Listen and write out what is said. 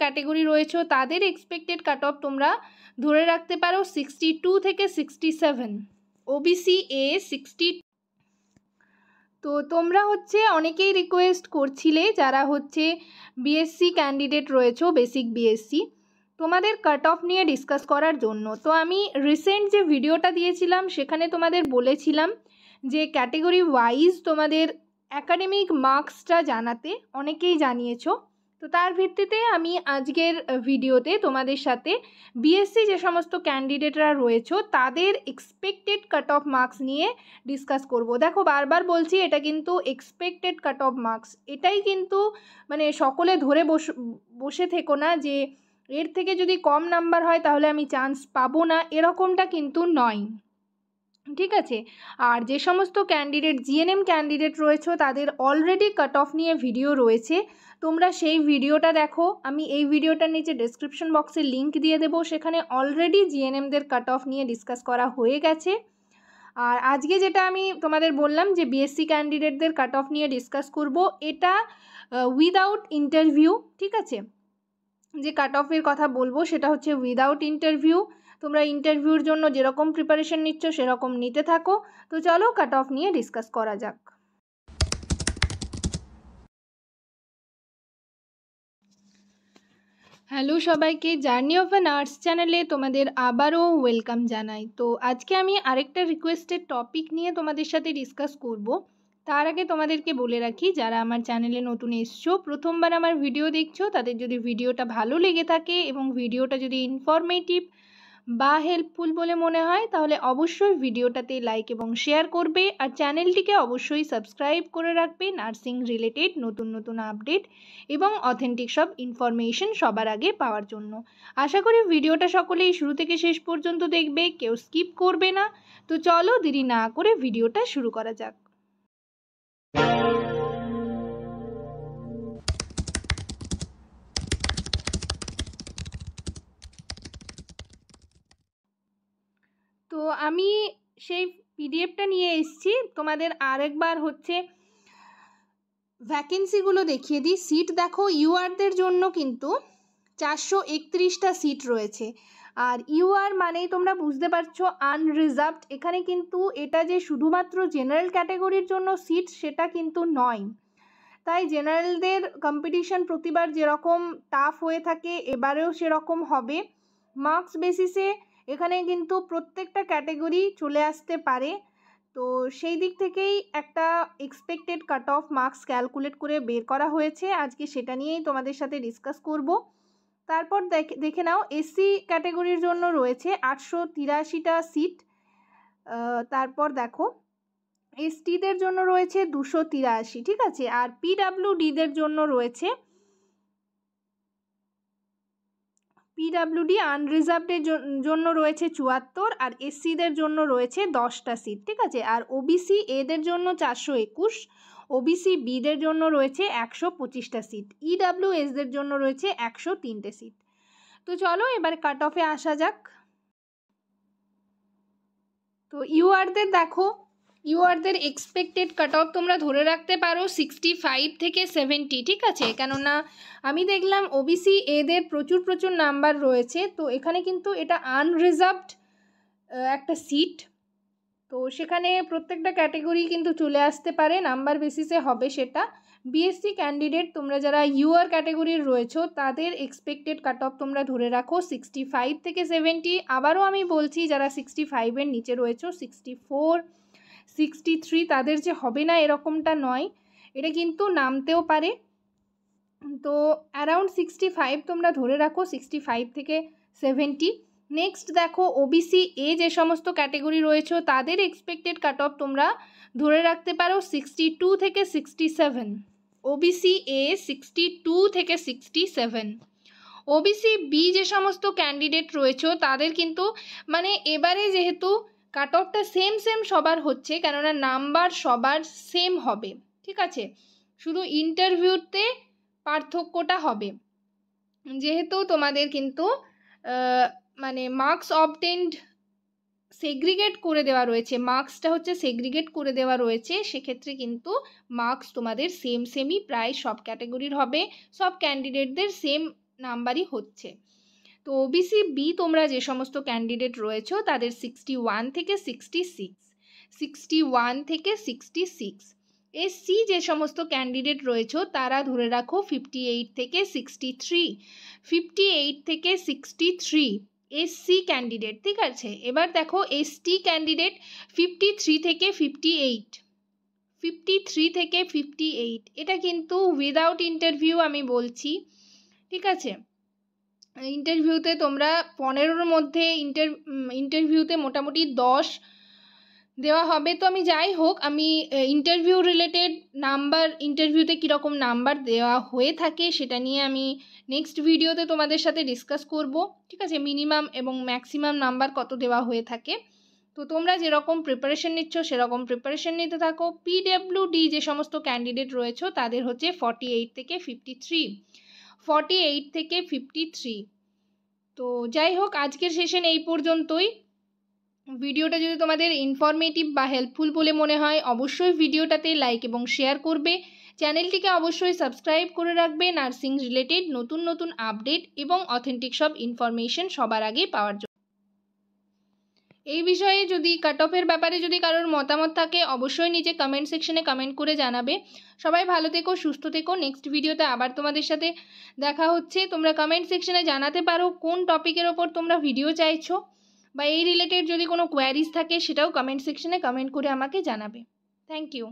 Category রয়েছে তাদের expected cut off তোমরা ধরে রাখতে পারো 62 থেকে 67, ওবিসি এ 60। তো তোমরা অনেকেই রিকোয়েস্ট করছিলে যারা বিএসসি ক্যান্ডিডেট রয়েছে, বেসিক বিএসসি, তোমাদের কাট অফ নিয়ে ডিসকাস করার জন্য। তো আমি রিসেন্ট যে ভিডিওটা দিয়েছিলাম সেখানে তোমাদের বলেছিলাম যে ক্যাটেগরি ওয়াইজ তোমাদের অ্যাকাডেমিক মার্কসটা জানাতে, অনেকেই জানিয়েছো। তো তার ভিত্তিতে আমি আজকের ভিডিওতে তোমাদের সাথে বিএসসি যে সমস্ত ক্যান্ডিডেটরা রয়েছে তাদের এক্সপেক্টেড কাট অফ মার্কস নিয়ে ডিসকাস করব। দেখো বারবার বলছি এটা কিন্তু এক্সপেক্টেড কাট অফ মার্কস, এটাই কিন্তু মানে সকলে ধরে বসে থেকো না যে এর থেকে যদি কম নাম্বার হয় তাহলে আমি চান্স পাবো না, এরকমটা কিন্তু নয়, ঠিক আছে। আর যে সমস্ত ক্যান্ডিডেট জিএনএম ক্যান্ডিডেট রয়েছে তাদের অলরেডি কাট অফ নিয়ে ভিডিও রয়েছে, তোমরা সেই ভিডিওটা দেখো। আমি এই ভিডিওটার নিচে ডেসক্রিপশন বক্সে লিঙ্ক দিয়ে দেবো, সেখানে অলরেডি জিএনএমদের কাট অফ নিয়ে ডিসকাস করা হয়ে গেছে। আর আজকে যেটা আমি তোমাদের বললাম যে বিএসসি ক্যান্ডিডেটদের কাট অফ নিয়ে ডিসকাস করব, এটা উইদাউট ইন্টারভিউ, ঠিক আছে। যে কাট অফের কথা বলবো সেটা উইদাউট ইন্টারভিউ। তোমরা ইন্টারভিউর জন্য যেরকম প্রিপারেশন নিচ্ছ সেরকম নিতে থাকো। তো চলো কাট অফ নিয়ে ডিসকাস করা যাক। হ্যালো সবাইকে, জার্নি অফ অ্যান আর্টস চ্যানেলে তোমাদের আবারও ওয়েলকাম জানাই। তো আজকে আমি আরেকটা রিকোয়েস্টেড টপিক নিয়ে তোমাদের সাথে ডিসকাস করব। তার আগে তোমাদেরকে বলে রাখি, যারা আমার চ্যানেলে নতুন এসছো, প্রথমবার আমার ভিডিও দেখছো, তাদের যদি ভিডিওটা ভালো লেগে থাকে এবং ভিডিওটা যদি ইনফরমেটিভ বা হেল্পফুল বলে মনে হয় তাহলে অবশ্যই ভিডিওটাতে লাইক এবং শেয়ার করবে, আর চ্যানেলটিকে অবশ্যই সাবস্ক্রাইব করে রাখবে নার্সিং রিলেটেড নতুন নতুন আপডেট এবং অথেন্টিক সব ইনফরমেশন সবার আগে পাওয়ার জন্য। আশা করি ভিডিওটা সকলেই শুরু থেকে শেষ পর্যন্ত দেখবে, কেউ স্কিপ করবে না। তো চলো দেরি না করে ভিডিওটা শুরু করা যাক। তো আমি সেই পিডিএফটা নিয়ে এসেছি, তোমাদের আরেকবার ভ্যাকেন্সিগুলো দেখিয়ে দিই। সিট দেখো, ইউআরদের জন্য কিন্তু 431টা সিট রয়েছে। আর ইউআর মানেই তোমরা বুঝতে পারছো আনরিজার্ভড। এখানে কিন্তু এটা যে শুধুমাত্র জেনারেল ক্যাটাগরির জন্য সিট সেটা কিন্তু নয়। তাই জেনারেলদের কম্পিটিশন প্রতিবার যেরকম টাফ হয়ে থাকে এবারেও সেরকম হবে। মার্কস বেসিসে এখানে কিন্তু প্রত্যেকটা ক্যাটাগরি চলে আসতে পারে। তো সেই দিক থেকেই একটা expected cut off marks calculate করে বের করা হয়েছে, আজকে সেটা নিয়েই তোমাদের সাথে ডিসকাস করব। তারপর দেখে নাও, এসসি ক্যাটাগরির জন্য রয়েছে 883টা সিট। তারপর দেখো এসটিদের জন্য রয়েছে 283, ঠিক আছে। আর পিডাব্লিউডিদের জন্য রয়েছে, পিডাব্লিউডি আনরিজার্ভডের জন্য রয়েছে 74, আর এসসিদের জন্য রয়েছে 10টা সিট, ঠিক আছে। আর ওবিসি এদের জন্য 421, ওবিসি বিদের জন্য রয়েছে 125টা সিট, ইডাব্লিউএসদের জন্য রয়েছে 103টে সিট। তো চলো এবার কাট অফে আসা যাক। তো ইউআরদের দেখো, ইউআরদের এক্সপেক্টেড কাট অফ তোমরা ধরে রাখতে পারো 65 থেকে 70, ঠিক আছে। কেননা আমি দেখলাম ওবিসি এদের প্রচুর নাম্বার রয়েছে, তো এখানে কিন্তু এটা আনরিজার্ভড একটা সিট, তো সেখানে প্রত্যেকটা ক্যাটাগরি কিন্তু চলে আসতে পারে, নাম্বার বেসিসে হবে সেটা। বিএসসি ক্যান্ডিডেট তোমরা যারা ইউআর ক্যাটাগরির রয়েছো তাদের এক্সপেক্টেড কাট অফ তোমরা ধরে রাখো 65 থেকে 70। আবারও আমি বলছি, যারা 65-এর নিচে রয়েছো, 64, 63 তাদের যে হবে না এরকমটা নয়, এটা কিন্তু নামতেও পারে। তো অ্যারাউন্ড 65 তোমরা ধরে রাখো, 65 থেকে 70। নেক্সট দেখো ওবিসি এ যে সমস্ত ক্যাটাগরি রয়েছে তাদের এক্সপেক্টেড কাট অফ তোমরা ধরে রাখতে পারো 62 থেকে 67, ওবিসি এ 62 থেকে 67। ওবিসি বি যে সমস্ত ক্যান্ডিডেট রয়েছে তাদের কিন্তু মানে এবারে যেহেতু কাট অফটা সেম সবার হচ্ছে, কেননা নাম্বার সবার সেম হবে, ঠিক আছে। শুধু ইন্টারভিউতে পার্থক্যটা হবে, যেহেতু তোমাদের কিন্তু মানে মার্কস অবটেন্ড সেগ্রিগেট করে দেওয়া রয়েছে, মার্কসটা সেগ্রিগেট করে দেওয়া রয়েছে, সেক্ষেত্রে কিন্তু মার্কস তোমাদের সেমই প্রায় সব ক্যাটাগরির হবে, সব ক্যান্ডিডেটদের সেম নাম্বারই হচ্ছে। তো ওবিসি বি তোমরা যে সমস্ত ক্যান্ডিডেট রয়েছো তাদের 61 থেকে 66, 61 থেকে 66। এসসি যে সমস্ত ক্যান্ডিডেট রয়েছো তারা ধরে রাখো 58 থেকে 63, 58 থেকে 63 এসসি ক্যান্ডিডেট, ঠিক আছে। এবার দেখো এসটি ক্যান্ডিডেট 53 থেকে 58, 53 থেকে 58, এটা কিন্তু উইদাউট ইন্টারভিউ আমি বলছি, ঠিক আছে। ইন্টারভিউতে তোমরা 15-র মধ্যে ইন্টারভিউতে মোটামুটি 10 দেওয়া হবে। তো আমি যাই হোক, আমি ইন্টারভিউ রিলেটেড নাম্বার, ইন্টারভিউতে কীরকম নাম্বার দেওয়া হয়ে থাকে সেটা নিয়ে আমি নেক্সট ভিডিওতে তোমাদের সাথে ডিসকাস করব, ঠিক আছে। মিনিমাম এবং ম্যাক্সিমাম নাম্বার কত দেওয়া হয়ে থাকে। তো তোমরা যেরকম প্রিপারেশন নিচ্ছ সেরকম প্রিপারেশন নিতে থাকো। পিডব্লিউডি যে সমস্ত ক্যান্ডিডেট রয়েছে তাদের হচ্ছে 48 থেকে 53, 48 থেকে 53। তো যাই হোক, আজকের সেশন এই পর্যন্তই। ভিডিওটা যদি তোমাদের ইনফরমেটিভ বা হেল্পফুল বলে মনে হয় অবশ্যই ভিডিওটাতে লাইক এবং শেয়ার করবে। চ্যানেলটিকে অবশ্যই সাবস্ক্রাইব করে রাখবে নার্সিং রিলেটেড নতুন নতুন আপডেট এবং অথেন্টিক সব ইনফরমেশন সবার আগে পাওয়ার জন্য। এই বিষয়ে যদি কাট অফের ব্যাপারে যদি কারোর মতামত থাকে অবশ্যই নিচে কমেন্ট সেকশনে কমেন্ট করে জানাবে। সবাই ভালো থেকো, সুস্থ থেকো। নেক্সট ভিডিওতে আবার তোমাদের সাথে দেখা হচ্ছে। তোমরা কমেন্ট সেকশনে জানাতে পারো কোন টপিকের ওপর তোমরা ভিডিও চাইছো, বা এই রিলেটেড যদি কোনো কোয়ারিজ থাকে সেটাও কমেন্ট সেকশনে কমেন্ট করে আমাকে জানাবে। Thank you.